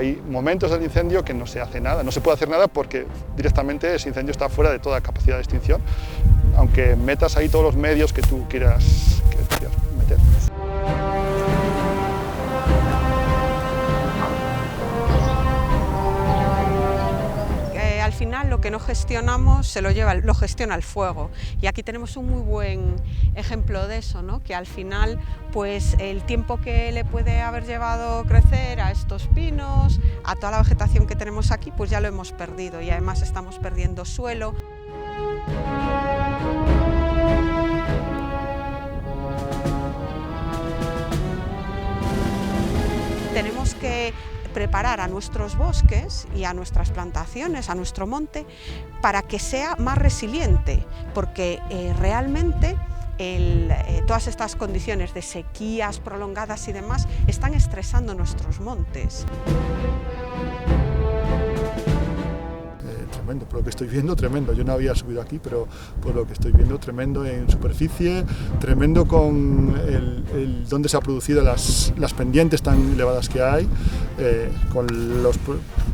hay momentos del incendio que no se hace nada, no se puede hacer nada porque directamente ese incendio está fuera de toda capacidad de extinción, aunque metas ahí todos los medios que tú quieras meter. Al final lo que no gestionamos lo gestiona el fuego, y aquí tenemos un muy buen ejemplo de eso, ¿no? Que al final pues el tiempo que le puede haber llevado crecer a estos pinos, a toda la vegetación que tenemos aquí, pues ya lo hemos perdido, y además estamos perdiendo suelo. Tenemos que preparar a nuestros bosques y a nuestras plantaciones, a nuestro monte, para que sea más resiliente, porque realmente todas estas condiciones de sequías prolongadas y demás están estresando nuestros montes. Tremendo, por lo que estoy viendo, tremendo. Yo no había subido aquí, pero por lo que estoy viendo, tremendo en superficie, tremendo con donde se han producido las pendientes tan elevadas que hay, con los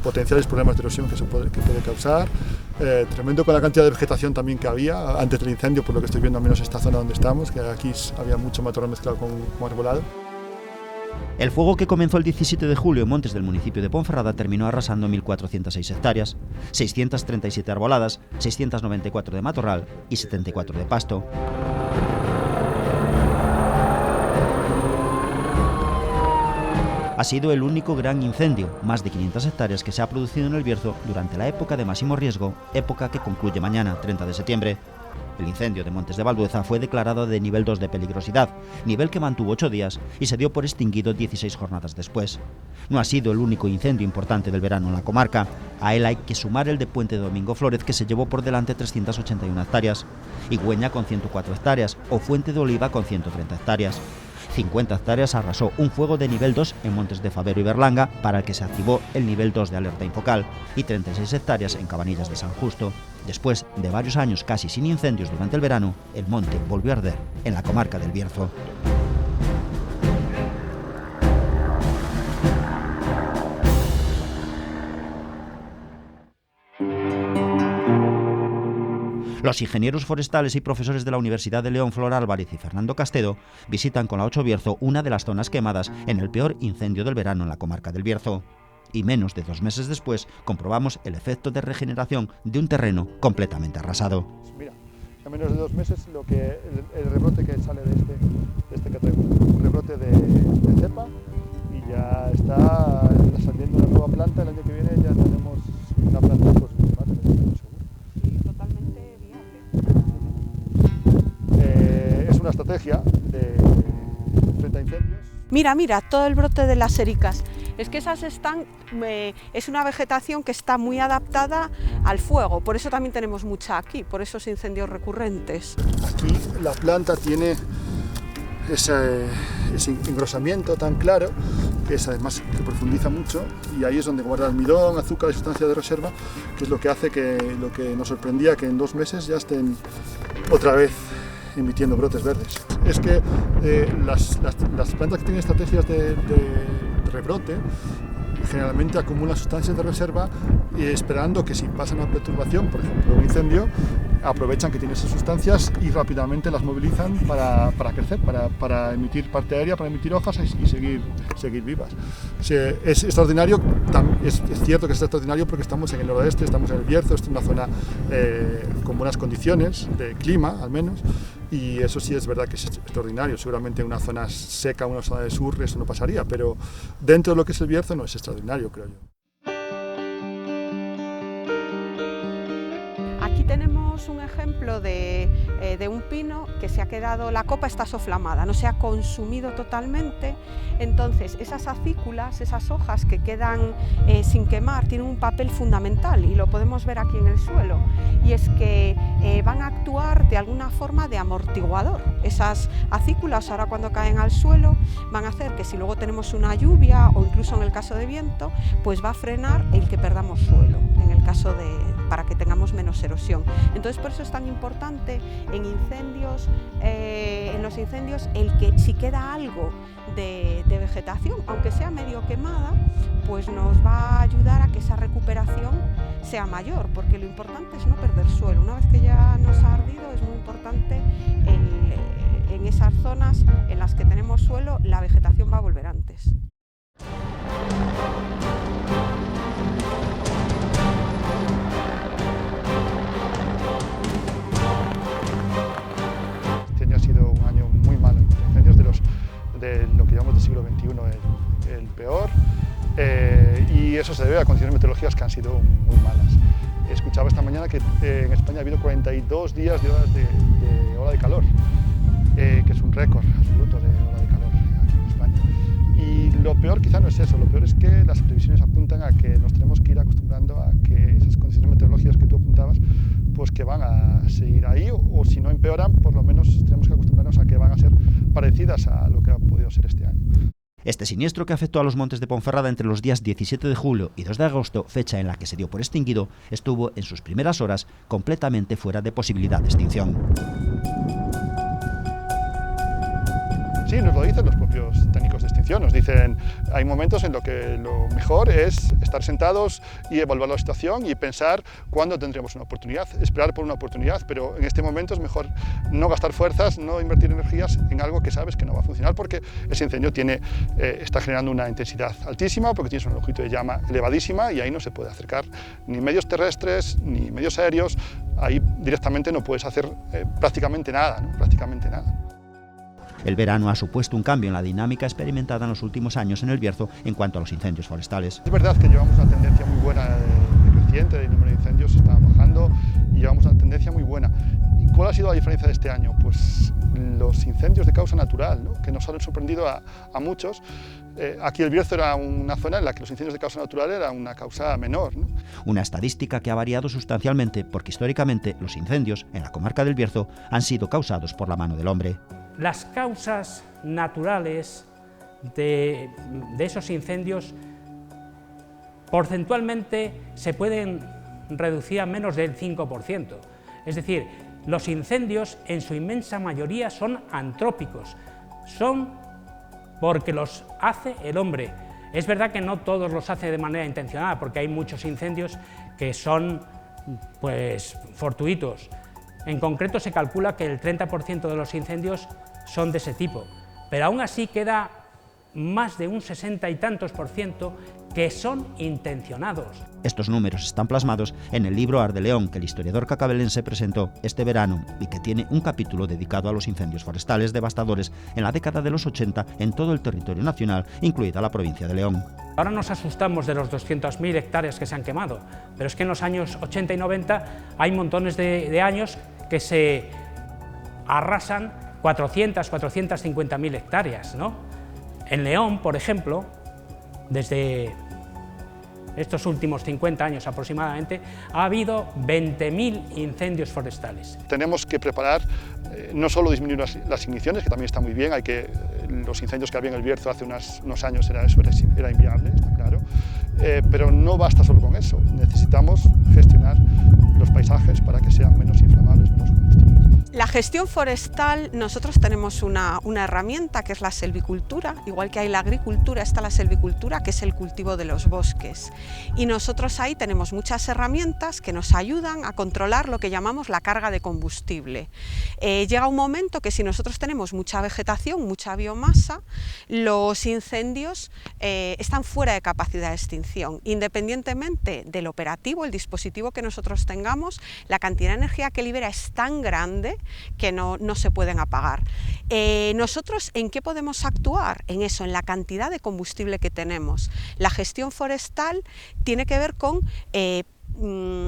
potenciales problemas de erosión que puede causar, tremendo con la cantidad de vegetación también que había antes del incendio, por lo que estoy viendo, al menos esta zona donde estamos, que aquí había mucho matorral mezclado con arbolado. El fuego, que comenzó el 17 de julio en montes del municipio de Ponferrada, terminó arrasando 1.406 hectáreas, 637 arboladas, 694 de matorral y 74 de pasto. Ha sido el único gran incendio, más de 500 hectáreas, que se ha producido en el Bierzo durante la época de máximo riesgo, época que concluye mañana, 30 de septiembre. El incendio de Montes de Valdueza fue declarado de nivel 2 de peligrosidad, nivel que mantuvo 8 días y se dio por extinguido 16 jornadas después. No ha sido el único incendio importante del verano en la comarca. A él hay que sumar el de Puente de Domingo Flórez, que se llevó por delante 381 hectáreas, Igüeña con 104 hectáreas o Fuente de Oliva con 130 hectáreas. 50 hectáreas arrasó un fuego de nivel 2 en Montes de Favero y Berlanga, para el que se activó el nivel 2 de alerta infocal, y 36 hectáreas en Cabanillas de San Justo. Después de varios años casi sin incendios durante el verano, el monte volvió a arder en la comarca del Bierzo. Los ingenieros forestales y profesores de la Universidad de León, Flor Álvarez y Fernando Castedo, visitan con la 8 Bierzo una de las zonas quemadas en el peor incendio del verano en la comarca del Bierzo. Y menos de 2 meses después comprobamos el efecto de regeneración de un terreno completamente arrasado. Mira, a menos de 2 meses el rebrote que sale de este que traigo, un rebrote de cepa, y ya está saliendo una nueva planta. El año que viene ya tenemos una planta pues más de 20 años seguro. Y totalmente viable. Es una estrategia frente a incendios. Mira, todo el brote de las ericas. Es que esas es una vegetación que está muy adaptada al fuego, por eso también tenemos mucha aquí, por esos incendios recurrentes. Aquí la planta tiene ese engrosamiento tan claro, que es además que profundiza mucho, y ahí es donde guarda almidón, azúcar y sustancia de reserva, que es lo que hace que lo que nos sorprendía, que en 2 meses ya estén otra vez emitiendo brotes verdes. Es que las plantas que tienen estrategias de rebrote generalmente acumulan sustancias de reserva, esperando que si pasa una perturbación, por ejemplo un incendio, aprovechan que tienen esas sustancias y rápidamente las movilizan para crecer, para emitir parte aérea, para emitir hojas y seguir vivas. Es extraordinario, es cierto que es extraordinario porque estamos en el noroeste, estamos en el Bierzo, es una zona con buenas condiciones de clima al menos, y eso sí es verdad que es extraordinario. Seguramente en una zona seca, una zona de sur, eso no pasaría, pero dentro de lo que es el Bierzo no es extraordinario, creo yo. Aquí tenemos un ejemplo de un pino que se ha quedado, la copa está soflamada, no se ha consumido totalmente, entonces esas acículas, esas hojas que quedan sin quemar, tienen un papel fundamental y lo podemos ver aquí en el suelo, y es que van a actuar de alguna forma de amortiguador. Esas acículas ahora cuando caen al suelo van a hacer que si luego tenemos una lluvia o incluso en el caso de viento, pues va a frenar el que perdamos suelo, en el caso de para que tengamos menos erosión. Entonces por eso es tan importante en incendios, en los incendios, el que si queda algo de vegetación, aunque sea medio quemada, pues nos va a ayudar a que esa recuperación sea mayor, porque lo importante es no perder suelo. Una vez que ya nos ha ardido, es muy importante en esas zonas en las que tenemos suelo, la vegetación va a volver antes. Este año ha sido un año muy malo. Incendios de lo que llamamos del siglo XXI el peor, y eso se debe a condiciones meteorológicas que han sido muy malas. Escuchaba esta mañana que en España ha habido 42 días de ola de calor, que es un récord absoluto de ola de calor aquí en España. Y lo peor quizá no es eso, lo peor es que las previsiones apuntan a que nos tenemos que ir acostumbrando a que esas condiciones meteorológicas que tú apuntabas, pues que van a seguir ahí, o si no empeoran, por lo menos tenemos que acostumbrarnos a que van a ser parecidas a lo que ha podido ser este año. Este siniestro, que afectó a los montes de Ponferrada entre los días 17 de julio y 2 de agosto, fecha en la que se dio por extinguido, estuvo en sus primeras horas completamente fuera de posibilidad de extinción. Sí, nos lo dicen los propios técnicos de extinción, nos dicen, hay momentos en los que lo mejor es estar sentados y evaluar la situación y pensar cuándo tendremos una oportunidad, esperar por una oportunidad, pero en este momento es mejor no gastar fuerzas, no invertir energías en algo que sabes que no va a funcionar, porque ese incendio está generando una intensidad altísima, porque tienes una longitud de llama elevadísima y ahí no se puede acercar ni medios terrestres ni medios aéreos, ahí directamente no puedes hacer prácticamente nada, ¿no? Prácticamente nada. El verano ha supuesto un cambio en la dinámica experimentada en los últimos años en El Bierzo en cuanto a los incendios forestales. Es verdad que llevamos una tendencia muy buena de creciente, el número de incendios está bajando y llevamos una tendencia muy buena. ¿Y cuál ha sido la diferencia de este año? Pues los incendios de causa natural, ¿no? Que nos han sorprendido a muchos. Aquí El Bierzo era una zona en la que los incendios de causa natural era una causa menor, ¿no? Una estadística que ha variado sustancialmente porque históricamente los incendios en la comarca del Bierzo han sido causados por la mano del hombre. Las causas naturales de esos incendios porcentualmente se pueden reducir a menos del 5%. Es decir, los incendios en su inmensa mayoría son antrópicos, son porque los hace el hombre. Es verdad que no todos los hace de manera intencionada, porque hay muchos incendios que son pues fortuitos. En concreto se calcula que el 30% de los incendios son de ese tipo, pero aún así queda más de un 60 y tantos % que son intencionados. Estos números están plasmados en el libro Arde León, que el historiador cacabelense presentó este verano y que tiene un capítulo dedicado a los incendios forestales devastadores en la década de los 80 en todo el territorio nacional, incluida la provincia de León. Ahora nos asustamos de los 200.000 hectáreas que se han quemado, pero es que en los años 80 y 90 hay montones de años que se arrasan 450.000 hectáreas, ¿no? En León, por ejemplo, desde estos últimos 50 años aproximadamente, ha habido 20.000 incendios forestales. Tenemos que preparar no solo disminuir las igniciones, que también está muy bien, los incendios que había en El Bierzo hace unos años era inviable, está claro, pero no basta solo con eso, necesitamos gestionar los paisajes para que sean menos inflamables, menos combustibles. La gestión forestal, nosotros tenemos una herramienta que es la selvicultura, igual que hay la agricultura, está la selvicultura, que es el cultivo de los bosques. Y nosotros ahí tenemos muchas herramientas que nos ayudan a controlar lo que llamamos la carga de combustible. Llega un momento que si nosotros tenemos mucha vegetación, mucha biomasa, los incendios están fuera de capacidad de extinción. Independientemente del operativo, el dispositivo que nosotros tengamos, la cantidad de energía que libera es tan grande que no se pueden apagar. Nosotros, ¿en qué podemos actuar? En eso, en la cantidad de combustible que tenemos. La gestión forestal tiene que ver con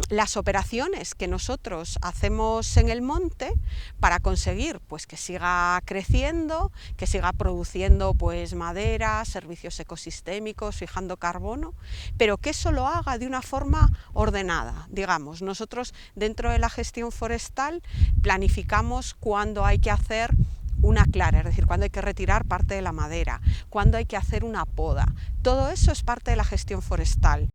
las operaciones que nosotros hacemos en el monte para conseguir pues, que siga creciendo, que siga produciendo pues, madera, servicios ecosistémicos, fijando carbono, pero que eso lo haga de una forma ordenada. Digamos, nosotros dentro de la gestión forestal planificamos cuándo hay que hacer una clara, es decir, cuándo hay que retirar parte de la madera, cuándo hay que hacer una poda. Todo eso es parte de la gestión forestal.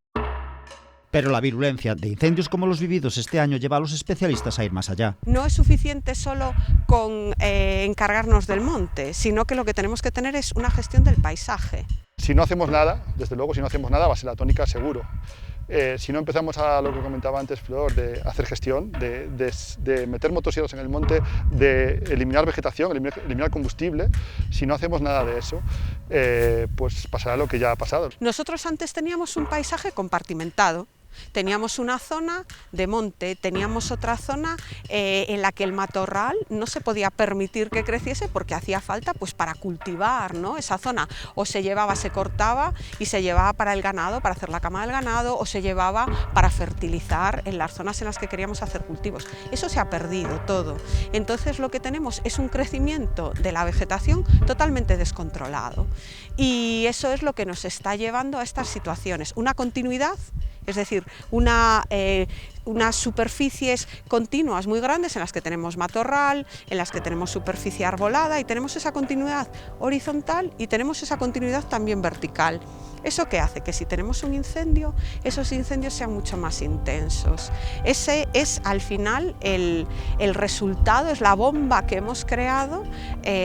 Pero la virulencia de incendios como los vividos este año lleva a los especialistas a ir más allá. No es suficiente solo con encargarnos del monte, sino que lo que tenemos que tener es una gestión del paisaje. Si no hacemos nada, desde luego, si no hacemos nada va a ser la tónica seguro. Si no empezamos a lo que comentaba antes Flor, de hacer gestión, de meter motosierras en el monte, de eliminar vegetación, eliminar combustible, si no hacemos nada de eso, pues pasará lo que ya ha pasado. Nosotros antes teníamos un paisaje compartimentado. Teníamos una zona de monte, teníamos otra zona en la que el matorral no se podía permitir que creciese porque hacía falta pues para cultivar, ¿no? Esa zona o se llevaba, se cortaba y se llevaba para el ganado, para hacer la cama del ganado, o se llevaba para fertilizar en las zonas en las que queríamos hacer cultivos. Eso se ha perdido todo. Entonces lo que tenemos es un crecimiento de la vegetación totalmente descontrolado y eso es lo que nos está llevando a estas situaciones. Una continuidad, es decir, unas superficies continuas muy grandes en las que tenemos matorral, en las que tenemos superficie arbolada y tenemos esa continuidad horizontal y tenemos esa continuidad también vertical. ¿Eso qué hace? Que si tenemos un incendio, esos incendios sean mucho más intensos. Ese es al final el resultado, es la bomba que hemos creado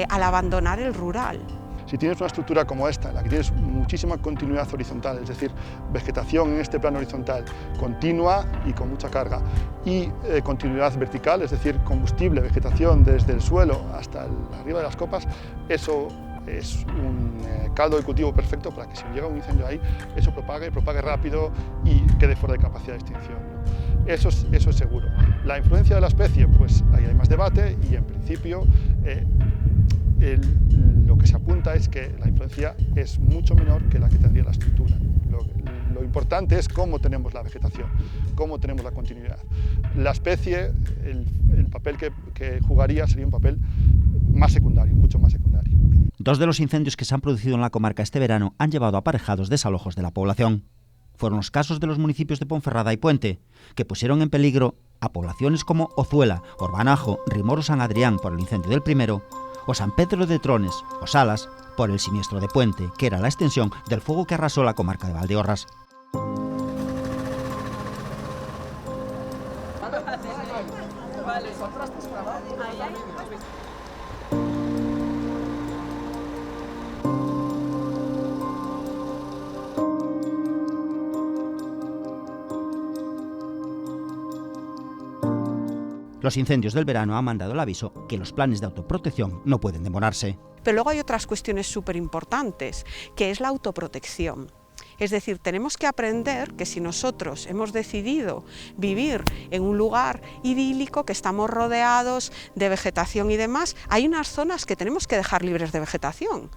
al abandonar el rural. Si tienes una estructura como esta, en la que tienes muchísima continuidad horizontal, es decir, vegetación en este plano horizontal continua y con mucha carga, y continuidad vertical, es decir, combustible, vegetación desde el suelo hasta arriba de las copas, eso es un caldo de cultivo perfecto para que si llega un incendio ahí, eso propague rápido y quede fuera de capacidad de extinción. Eso es seguro. La influencia de la especie, pues ahí hay más debate y en principio lo que se apunta es que la influencia es mucho menor que la que tendría la estructura. Lo importante es cómo tenemos la vegetación, cómo tenemos la continuidad. La especie, el papel que jugaría sería un papel más secundario, mucho más secundario. Dos de los incendios que se han producido en la comarca este verano han llevado aparejados desalojos de la población. Fueron los casos de los municipios de Ponferrada y Puente, que pusieron en peligro a poblaciones como Ozuela, Orbanajo, Rimor o San Adrián por el incendio del primero, o San Pedro de Trones o Salas por el siniestro de Puente, que era la extensión del fuego que arrasó la comarca de Valdeorras. Los incendios del verano han mandado el aviso que los planes de autoprotección no pueden demorarse. Pero luego hay otras cuestiones súper importantes, que es la autoprotección. Es decir, tenemos que aprender que si nosotros hemos decidido vivir en un lugar idílico, que estamos rodeados de vegetación y demás, hay unas zonas que tenemos que dejar libres de vegetación.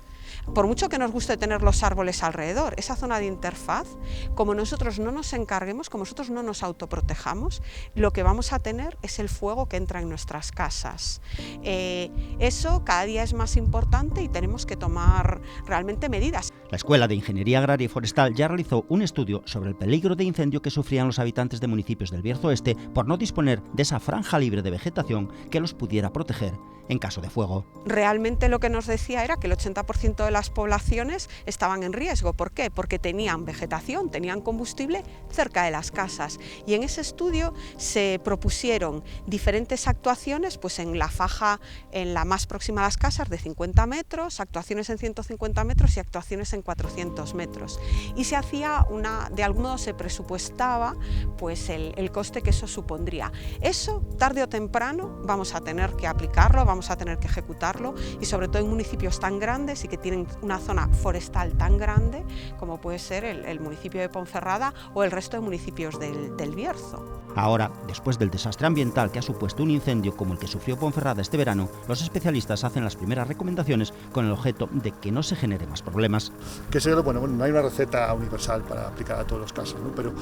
Por mucho que nos guste tener los árboles alrededor, esa zona de interfaz, como nosotros no nos encarguemos, como nosotros no nos autoprotejamos, lo que vamos a tener es el fuego que entra en nuestras casas. Eso cada día es más importante y tenemos que tomar realmente medidas. La Escuela de Ingeniería Agraria y Forestal ya realizó un estudio sobre el peligro de incendio que sufrían los habitantes de municipios del Bierzo Este por no disponer de esa franja libre de vegetación que los pudiera proteger en caso de fuego. Realmente lo que nos decía era que el 80% de las poblaciones estaban en riesgo. ¿Por qué? Porque tenían vegetación, tenían combustible cerca de las casas. Y en ese estudio se propusieron diferentes actuaciones, pues en la faja, en la más próxima a las casas, de 50 metros, actuaciones en 150 metros y actuaciones en 400 metros. Y se hacía de algún modo se presupuestaba pues el coste que eso supondría. Eso, tarde o temprano, vamos a tener que aplicarlo, vamos a tener que ejecutarlo, y sobre todo en municipios tan grandes y que tienen una zona forestal tan grande como puede ser el municipio de Ponferrada o el resto de municipios del Bierzo. Ahora, después del desastre ambiental que ha supuesto un incendio como el que sufrió Ponferrada este verano, los especialistas hacen las primeras recomendaciones con el objeto de que no se generen más problemas. Que bueno, no hay una receta universal para aplicar a todos los casos, ¿no? Pero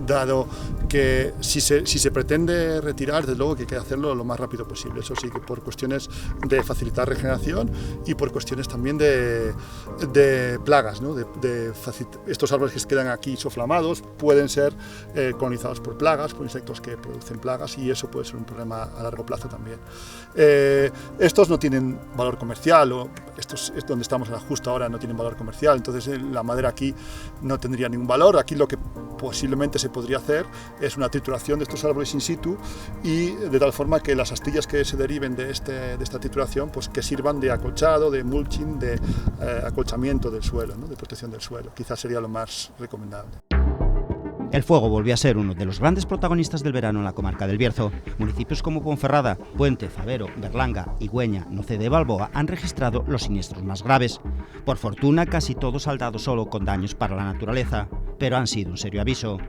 dado que que si se pretende retirar, desde luego que hay que hacerlo lo más rápido posible. Eso sí, que por cuestiones de facilitar regeneración y por cuestiones también de plagas, ¿no? Estos árboles que se quedan aquí soflamados pueden ser colonizados por plagas, por insectos que producen plagas, y eso puede ser un problema a largo plazo también. Estos no tienen valor comercial, o estos es donde estamos justo ahora, no tienen valor comercial, entonces la madera aquí no tendría ningún valor. Aquí lo que posiblemente se podría hacer es una trituración de estos árboles in situ, y de tal forma que las astillas que se deriven de esta trituración pues que sirvan de acolchado, de mulching, de acolchamiento del suelo, ¿no? De protección del suelo. Quizás sería lo más recomendable. El fuego volvió a ser uno de los grandes protagonistas del verano en la comarca del Bierzo. Municipios como Ponferrada, Puente, Favero, Berlanga, Igüeña, Noceda y Balboa han registrado los siniestros más graves. Por fortuna, casi todos saldados solo con daños para la naturaleza, pero han sido un serio aviso.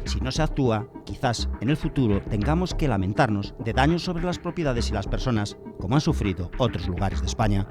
Si no se actúa, quizás en el futuro tengamos que lamentarnos de daños sobre las propiedades y las personas, como han sufrido otros lugares de España.